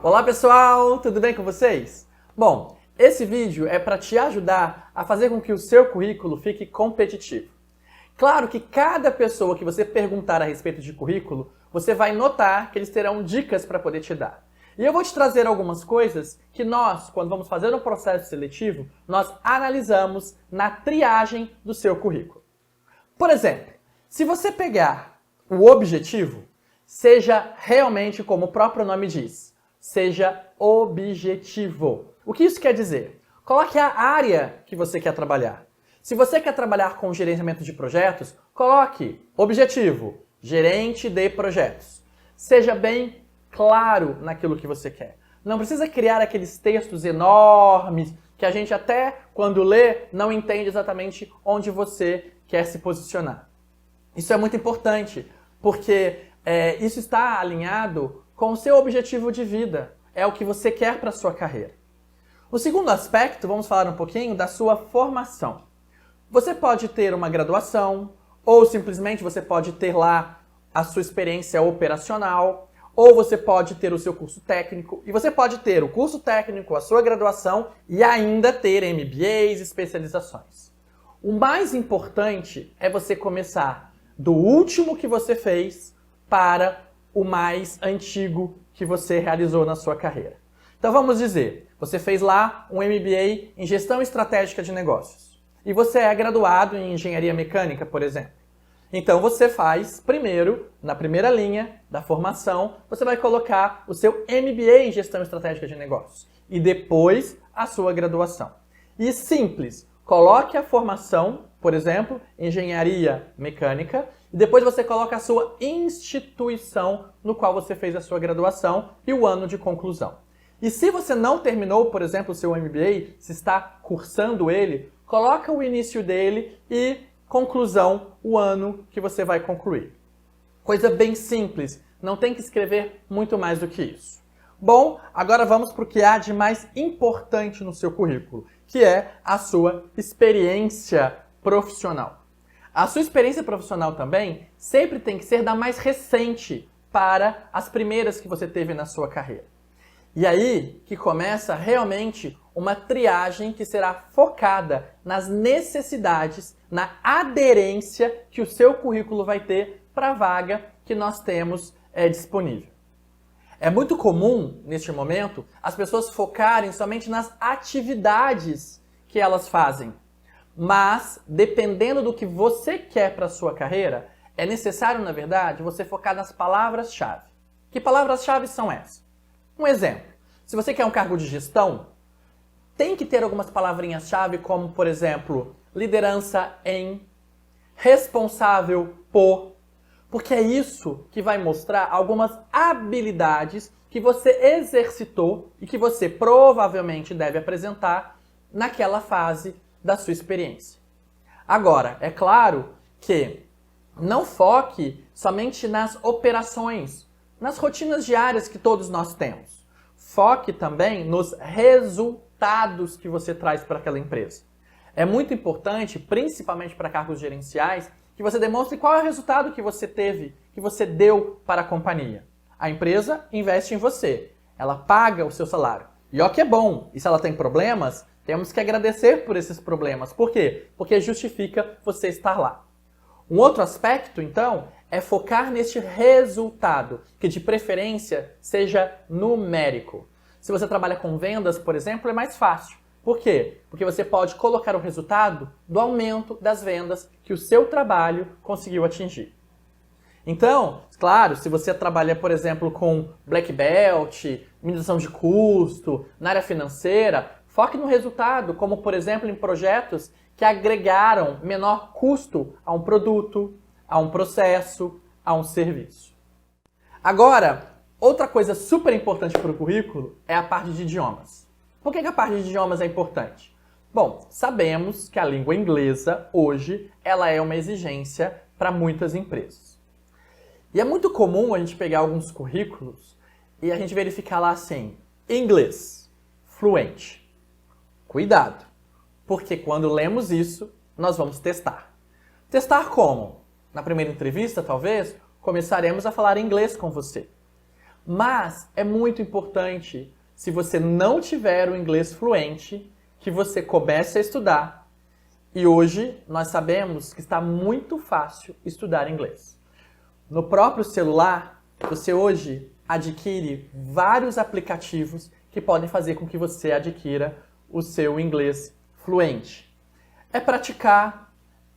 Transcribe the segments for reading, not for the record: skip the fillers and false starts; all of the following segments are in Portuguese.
Olá pessoal, tudo bem com vocês? Bom, esse vídeo é para te ajudar a fazer com que o seu currículo fique competitivo. Claro que cada pessoa que você perguntar a respeito de currículo, você vai notar que eles terão dicas para poder te dar. E eu vou te trazer algumas coisas que nós, quando vamos fazer um processo seletivo, nós analisamos na triagem do seu currículo. Por exemplo, se você pegar o objetivo, seja realmente como o próprio nome diz, seja objetivo. O que isso quer dizer? Coloque a área que você quer trabalhar. Se você quer trabalhar com gerenciamento de projetos, coloque objetivo, gerente de projetos. Seja bem claro naquilo que você quer. Não precisa criar aqueles textos enormes que a gente até quando lê não entende exatamente onde você quer se posicionar. Isso é muito importante, porque isso está alinhado com o seu objetivo de vida. É o que você quer para a sua carreira. O segundo aspecto, vamos falar um pouquinho da sua formação. Você pode ter uma graduação, ou simplesmente você pode ter lá a sua experiência operacional, ou você pode ter o seu curso técnico, e você pode ter o curso técnico, a sua graduação e ainda ter MBAs, especializações. O mais importante é você começar do último que você fez para o mais antigo que você realizou na sua carreira. Então vamos dizer, você fez lá um MBA em Gestão Estratégica de Negócios e você é graduado em Engenharia Mecânica, por exemplo. Então você faz primeiro, na primeira linha da formação, você vai colocar o seu MBA em Gestão Estratégica de Negócios e depois a sua graduação. E simples, coloque a formação, por exemplo, Engenharia Mecânica, e depois você coloca a sua instituição no qual você fez a sua graduação e o ano de conclusão. E se você não terminou, por exemplo, o seu MBA, se está cursando ele, coloca o início dele e conclusão, o ano que você vai concluir. Coisa bem simples, não tem que escrever muito mais do que isso. Bom, agora vamos para o que há de mais importante no seu currículo, que é a sua experiência profissional. A sua experiência profissional também sempre tem que ser da mais recente para as primeiras que você teve na sua carreira. E aí que começa realmente uma triagem que será focada nas necessidades, na aderência que o seu currículo vai ter para a vaga que nós temos disponível. É muito comum, neste momento, as pessoas focarem somente nas atividades que elas fazem. Mas, dependendo do que você quer para a sua carreira, é necessário, na verdade, você focar nas palavras-chave. Que palavras-chave são essas? Um exemplo. Se você quer um cargo de gestão, tem que ter algumas palavrinhas-chave como, por exemplo, liderança em, responsável por, porque é isso que vai mostrar algumas habilidades que você exercitou e que você provavelmente deve apresentar naquela fase da sua experiência. Agora, é claro que não foque somente nas operações, nas rotinas diárias que todos nós temos. Foque também nos resultados que você traz para aquela empresa. É muito importante, principalmente para cargos gerenciais, que você demonstre qual é o resultado que você teve, que você deu para a companhia. A empresa investe em você, ela paga o seu salário. E ó que é bom, e se ela tem problemas, temos que agradecer por esses problemas. Por quê? Porque justifica você estar lá. Um outro aspecto, então, é focar neste resultado, que de preferência seja numérico. Se você trabalha com vendas, por exemplo, é mais fácil. Por quê? Porque você pode colocar o resultado do aumento das vendas que o seu trabalho conseguiu atingir. Então, claro, se você trabalha, por exemplo, com Black Belt, minimização de custo, na área financeira, foque no resultado, como, por exemplo, em projetos que agregaram menor custo a um produto, a um processo, a um serviço. Agora, outra coisa super importante para o currículo é a parte de idiomas. Por que a parte de idiomas é importante? Bom, sabemos que a língua inglesa, hoje, ela é uma exigência para muitas empresas. E é muito comum a gente pegar alguns currículos e a gente verificar lá assim, inglês, fluente. Cuidado, porque quando lemos isso, nós vamos testar. Testar como? Na primeira entrevista, talvez, começaremos a falar inglês com você. Mas é muito importante, se você não tiver o inglês fluente, que você comece a estudar. E hoje nós sabemos que está muito fácil estudar inglês. No próprio celular, você hoje adquire vários aplicativos que podem fazer com que você adquira o seu inglês fluente. É praticar,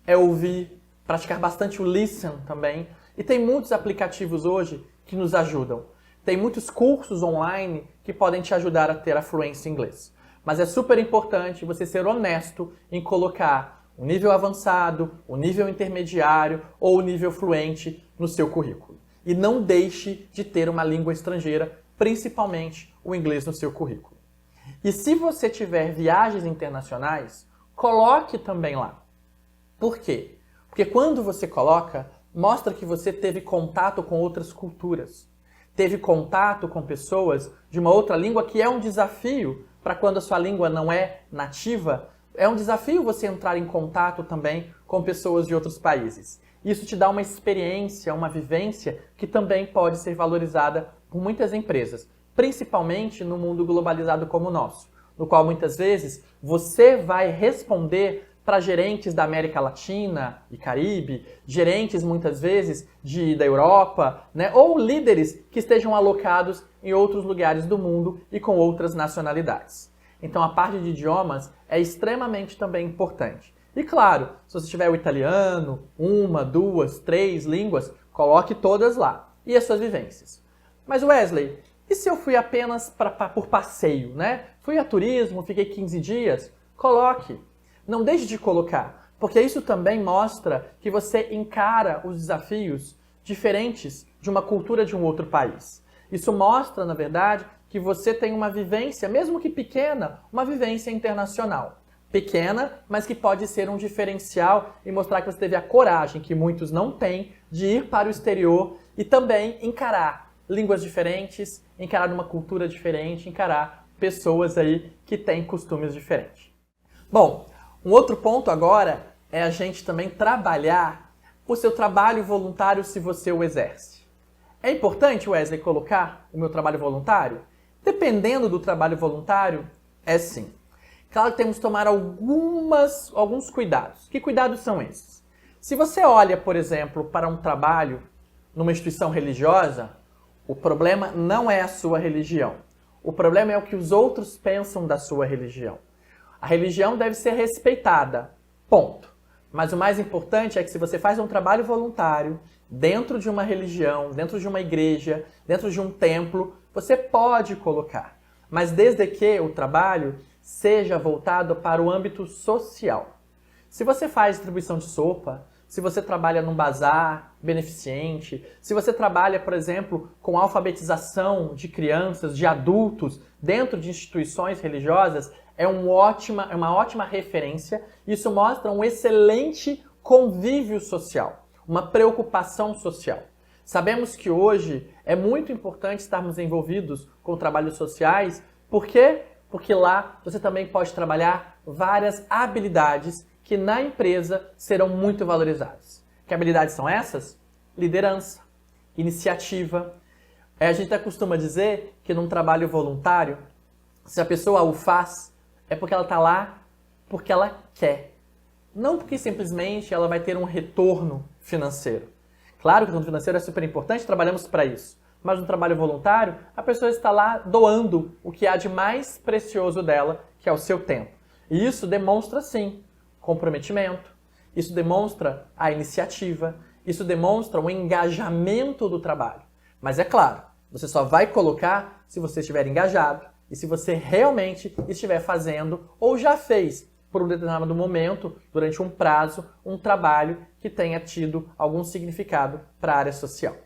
é ouvir, praticar bastante o listen também. E tem muitos aplicativos hoje que nos ajudam. Tem muitos cursos online que podem te ajudar a ter a fluência em inglês. Mas é super importante você ser honesto em colocar o nível avançado, o nível intermediário ou o nível fluente no seu currículo. E não deixe de ter uma língua estrangeira, principalmente o inglês no seu currículo. E se você tiver viagens internacionais, coloque também lá. Por quê? Porque quando você coloca, mostra que você teve contato com outras culturas. Teve contato com pessoas de uma outra língua, que é um desafio para quando a sua língua não é nativa. É um desafio você entrar em contato também com pessoas de outros países. Isso te dá uma experiência, uma vivência que também pode ser valorizada por muitas empresas, principalmente no mundo globalizado como o nosso, no qual muitas vezes você vai responder para gerentes da América Latina e Caribe, gerentes muitas vezes da Europa, né, ou líderes que estejam alocados em outros lugares do mundo e com outras nacionalidades. Então a parte de idiomas é extremamente também importante. E claro, se você tiver o italiano, 1, 2, 3 línguas, coloque todas lá. E as suas vivências. Mas Wesley, e se eu fui apenas por passeio, né? Fui a turismo, fiquei 15 dias? Coloque. Não deixe de colocar, porque isso também mostra que você encara os desafios diferentes de uma cultura de um outro país. Isso mostra, na verdade, que você tem uma vivência, mesmo que pequena, uma vivência internacional. Pequena, mas que pode ser um diferencial e mostrar que você teve a coragem, que muitos não têm, de ir para o exterior e também encarar línguas diferentes, encarar uma cultura diferente, encarar pessoas aí que têm costumes diferentes. Bom, um outro ponto agora é a gente também trabalhar o seu trabalho voluntário se você o exerce. É importante, Wesley, colocar o meu trabalho voluntário? Dependendo do trabalho voluntário, é sim. Claro que temos que tomar alguns cuidados. Que cuidados são esses? Se você olha, por exemplo, para um trabalho numa instituição religiosa, o problema não é a sua religião. O problema é o que os outros pensam da sua religião. A religião deve ser respeitada, ponto. Mas o mais importante é que se você faz um trabalho voluntário dentro de uma religião, dentro de uma igreja, dentro de um templo, você pode colocar. Mas desde que o trabalho seja voltado para o âmbito social. Se você faz distribuição de sopa, se você trabalha num bazar beneficente, se você trabalha, por exemplo, com alfabetização de crianças, de adultos, dentro de instituições religiosas, é uma ótima referência. Isso mostra um excelente convívio social, uma preocupação social. Sabemos que hoje é muito importante estarmos envolvidos com trabalhos sociais. Por quê? Porque lá você também pode trabalhar várias habilidades que na empresa serão muito valorizadas. Que habilidades são essas? Liderança, iniciativa. A gente costuma dizer que num trabalho voluntário, se a pessoa o faz, é porque ela está lá porque ela quer. Não porque simplesmente ela vai ter um retorno financeiro. Claro que o retorno financeiro é super importante, trabalhamos para isso. Mas no trabalho voluntário, a pessoa está lá doando o que há de mais precioso dela, que é o seu tempo. E isso demonstra, sim, comprometimento, isso demonstra a iniciativa, isso demonstra o engajamento do trabalho. Mas é claro, você só vai colocar se você estiver engajado e se você realmente estiver fazendo ou já fez por um determinado momento, durante um prazo, um trabalho que tenha tido algum significado para a área social.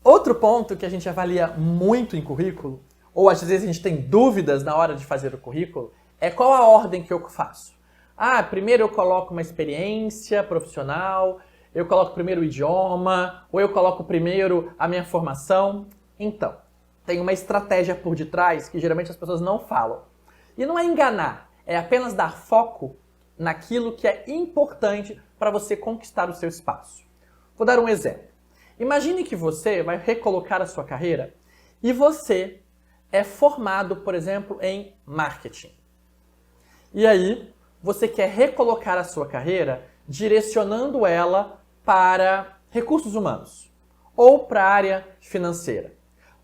Outro ponto que a gente avalia muito em currículo, ou às vezes a gente tem dúvidas na hora de fazer o currículo, é qual a ordem que eu faço. Primeiro eu coloco uma experiência profissional, eu coloco primeiro o idioma, ou eu coloco primeiro a minha formação. Então, tem uma estratégia por detrás que geralmente as pessoas não falam. E não é enganar, é apenas dar foco naquilo que é importante para você conquistar o seu espaço. Vou dar um exemplo. Imagine que você vai recolocar a sua carreira e você é formado, por exemplo, em marketing. E aí, você quer recolocar a sua carreira direcionando ela para recursos humanos ou para a área financeira.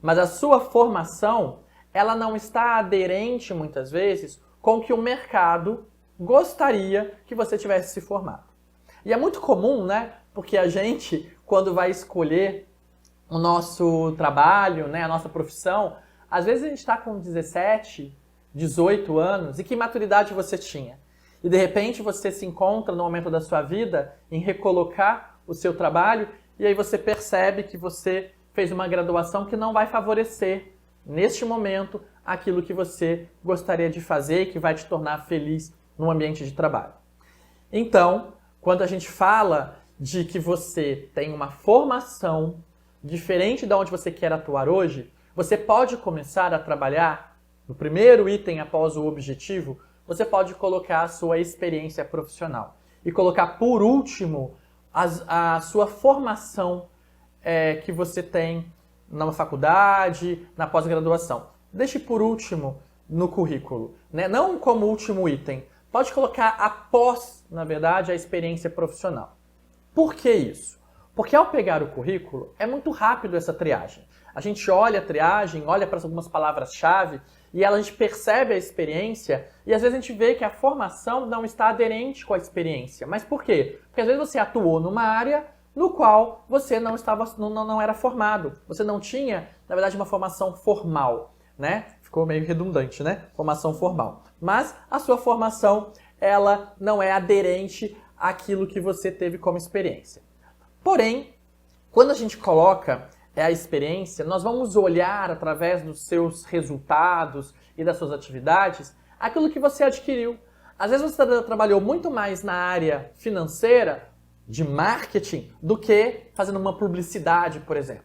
Mas a sua formação, ela não está aderente, muitas vezes, com o que o mercado gostaria que você tivesse se formado. E é muito comum, né? Porque a gente, quando vai escolher o nosso trabalho, né, a nossa profissão, às vezes a gente está com 17, 18 anos, e que maturidade você tinha? E de repente você se encontra no momento da sua vida em recolocar o seu trabalho, e aí você percebe que você fez uma graduação que não vai favorecer, neste momento, aquilo que você gostaria de fazer e que vai te tornar feliz no ambiente de trabalho. Então, quando a gente fala de que você tem uma formação diferente de onde você quer atuar hoje, você pode começar a trabalhar, no primeiro item após o objetivo, você pode colocar a sua experiência profissional. E colocar, por último, a sua formação que você tem na faculdade, na pós-graduação. Deixe por último no currículo, né? Não como último item. Pode colocar após, na verdade, a experiência profissional. Por que isso? Porque ao pegar o currículo, é muito rápido essa triagem. A gente olha a triagem, olha para algumas palavras-chave e a gente percebe a experiência e às vezes a gente vê que a formação não está aderente com a experiência. Mas por quê? Porque às vezes você atuou numa área no qual você não era formado. Você não tinha, na verdade, uma formação formal, né? Ficou meio redundante, né? Formação formal. Mas a sua formação, ela não é aderente àquilo que você teve como experiência. Porém, quando a gente coloca a experiência, nós vamos olhar através dos seus resultados e das suas atividades aquilo que você adquiriu. Às vezes você trabalhou muito mais na área financeira, de marketing, do que fazendo uma publicidade, por exemplo.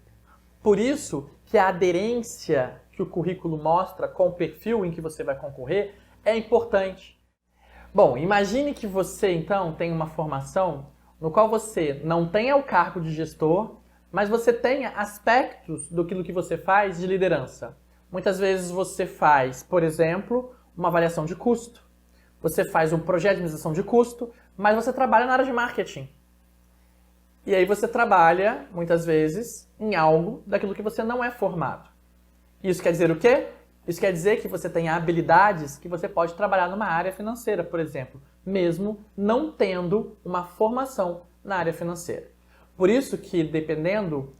Por isso que a aderência que o currículo mostra com o perfil em que você vai concorrer é importante. Bom, imagine que você então tem uma formação no qual você não tenha o cargo de gestor, mas você tenha aspectos daquilo que você faz de liderança. Muitas vezes você faz, por exemplo, uma avaliação de custo. Você faz um projeto de administração de custo, mas você trabalha na área de marketing. E aí você trabalha, muitas vezes, em algo daquilo que você não é formado. Isso quer dizer o quê? Isso quer dizer que você tem habilidades que você pode trabalhar numa área financeira, por exemplo, mesmo não tendo uma formação na área financeira. Por isso que, dependendo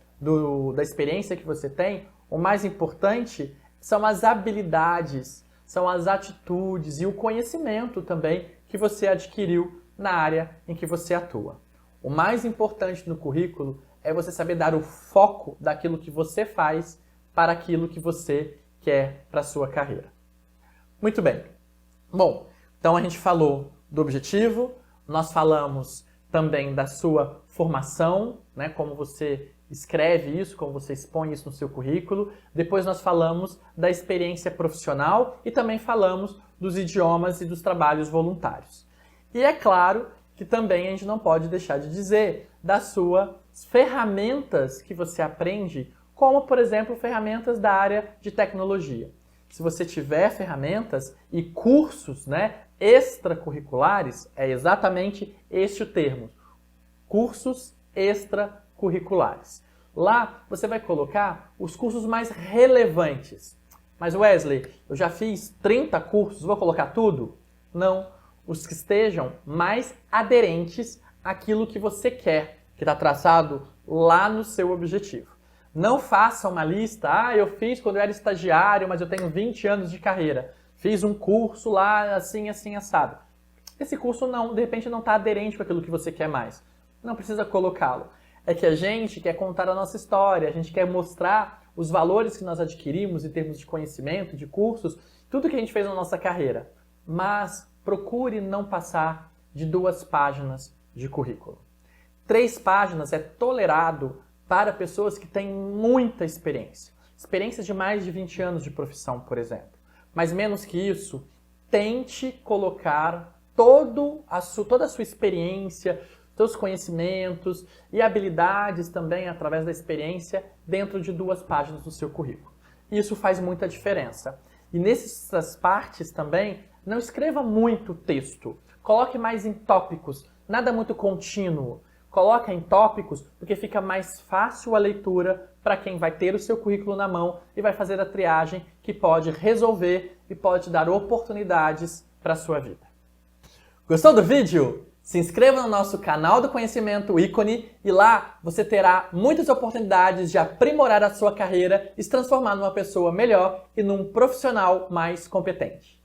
da experiência que você tem, o mais importante são as habilidades, são as atitudes e o conhecimento também que você adquiriu na área em que você atua. O mais importante no currículo é você saber dar o foco daquilo que você faz para aquilo que você quer para a sua carreira. Muito bem. Bom, então a gente falou do objetivo, nós falamos também da sua formação, né, como você escreve isso, como você expõe isso no seu currículo. Depois nós falamos da experiência profissional e também falamos dos idiomas e dos trabalhos voluntários. E é claro que também a gente não pode deixar de dizer das suas ferramentas que você aprende, como, por exemplo, ferramentas da área de tecnologia. Se você tiver ferramentas e cursos, né, extracurriculares, é exatamente este o termo, cursos extracurriculares. Lá você vai colocar os cursos mais relevantes. Mas Wesley, eu já fiz 30 cursos, vou colocar tudo? Não. Os que estejam mais aderentes àquilo que você quer, que está traçado lá no seu objetivo. Não faça uma lista, eu fiz quando eu era estagiário, mas eu tenho 20 anos de carreira. Fiz um curso lá, assim, assim, assado. Esse curso não, de repente não está aderente com aquilo que você quer mais. Não precisa colocá-lo. É que a gente quer contar a nossa história, a gente quer mostrar os valores que nós adquirimos em termos de conhecimento, de cursos, tudo que a gente fez na nossa carreira. Mas procure não passar de 2 páginas de currículo. 3 páginas é tolerado para pessoas que têm muita experiência. Experiência de mais de 20 anos de profissão, por exemplo. Mas menos que isso, tente colocar toda a sua experiência, seus conhecimentos e habilidades também através da experiência dentro de 2 páginas do seu currículo. e isso faz muita diferença. E nessas partes também, não escreva muito texto. Coloque mais em tópicos, nada muito contínuo. Coloca em tópicos porque fica mais fácil a leitura para quem vai ter o seu currículo na mão e vai fazer a triagem que pode resolver e pode dar oportunidades para a sua vida. Gostou do vídeo? Se inscreva no nosso canal do Conhecimento Ícone e lá você terá muitas oportunidades de aprimorar a sua carreira e se transformar numa pessoa melhor e num profissional mais competente.